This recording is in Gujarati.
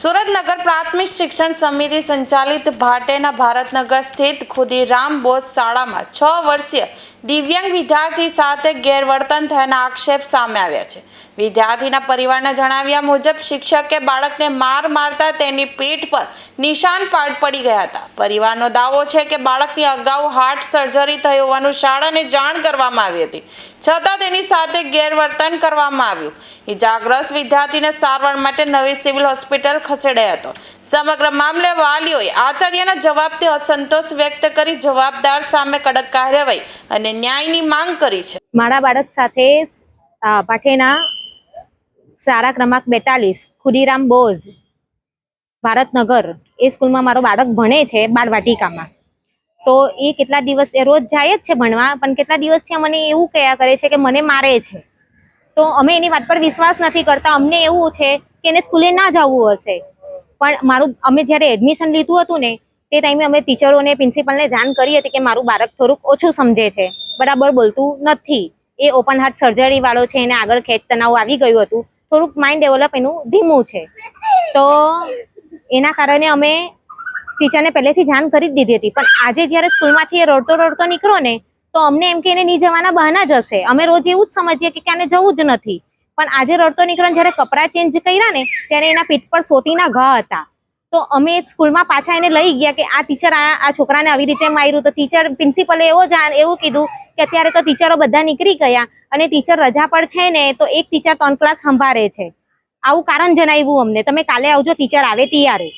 સુરતનગર પ્રાથમિક શિક્ષણ સમિતિ સંચાલિત ભાટેના ભારતનગર સ્થિત ખુદીરામ બોઝ શાળામાં 6 વર્ષીય દિવ્યાંગ વિદ્યાર્થી સાથે ગેરવર્તન થયાના આક્ષેપ સામે આવ્યા છે। વિદ્યાર્થીના પરિવારના જણાવ્યા મુજબ શિક્ષકે બાળકને મારતા તેની પીઠ પર નિશાન પડી ગયા હતા। પરિવારનો દાવો છે કે બાળકની અગાઉ હાર્ટ સર્જરી થઈ હોવાનું શાળાને જાણ કરવામાં આવી હતી, છતાં તેની સાથે ગેરવર્તન કરવામાં આવ્યું। ઇજાગ્રસ્ત વિદ્યાર્થીને સારવાર માટે નવી સિવિલ હોસ્પિટલ ખસેડાયો હતો। સમગ્ર મામલે વાલીઓએ આચાર્યના જવાબથી અસંતોષ વ્યક્ત કરી જવાબદાર સામે કડક કાર્યવાહી અને ન્યાયની માંગ કરી છે। મારા બાળક સાથે પાઠેના શાળા ક્રમાંક 42 ખુદીરામ બોઝ ભારતનગર એ સ્કૂલમાં મારો બાળક ભણે છે, બાળવાટિકામાં। તો એ કેટલા દિવસ રોજ જાય જ છે ભણવા, પણ કેટલા દિવસથી મને એવું કહ્યા કરે છે કે મને મારે છે। તો અમે એની વાત પર વિશ્વાસ નથી કરતા। અમને એવું છે કે એને સ્કૂલે ના જવું હશે, પણ અમે જ્યારે એડમિશન લીધું હતું ને તે ટાઈમે અમે ટીચરોને પ્રિન્સિપલને જાણ કરી હતી કે મારું બાળક થોડુંક ઓછું સમજે છે, બરાબર બોલતું નથી, એ ઓપન હાર્ટ સર્જરી વાળો છે, એને આગળ ખેંચ તણાવ આવી ગયું હતું, થોડુંક માઇન્ડ ડેવલપ એનું ધીમું છે। તો એના કારણે અમે ટીચરને પહેલેથી જાણ કરી જ દીધી હતી, પણ આજે જ્યારે સ્કૂલમાંથી એ રડતો નીકળ્યો ને તો અમને એમ કે એને નહીં જવાના બહાના જ હશે। અમે રોજ એવું જ સમજીએ કે આને જવું જ નથી, પણ આજે રડતો નીકળ્યો જ્યારે કપડાં ચેન્જ કર્યા ને ત્યારે એના પીઠ પર સોટીના ઘા હતા। તો અમે સ્કૂલમાં પાછા એને લઈ ગયા કે આ ટીચર આ છોકરાને આવી રીતે માર્યું। તો ટીચર પ્રિન્સિપલે એવું કીધું કે અત્યારે તો ટીચરો બધા નીકળી ગયા અને ટીચર રજા પર છે ને તો એક ટીચર 3 ક્લાસ સંભાળે છે। આવું કારણ જણાવ્યું અમને, તમે કાલે આવજો, ટીચર આવે ત્યારે।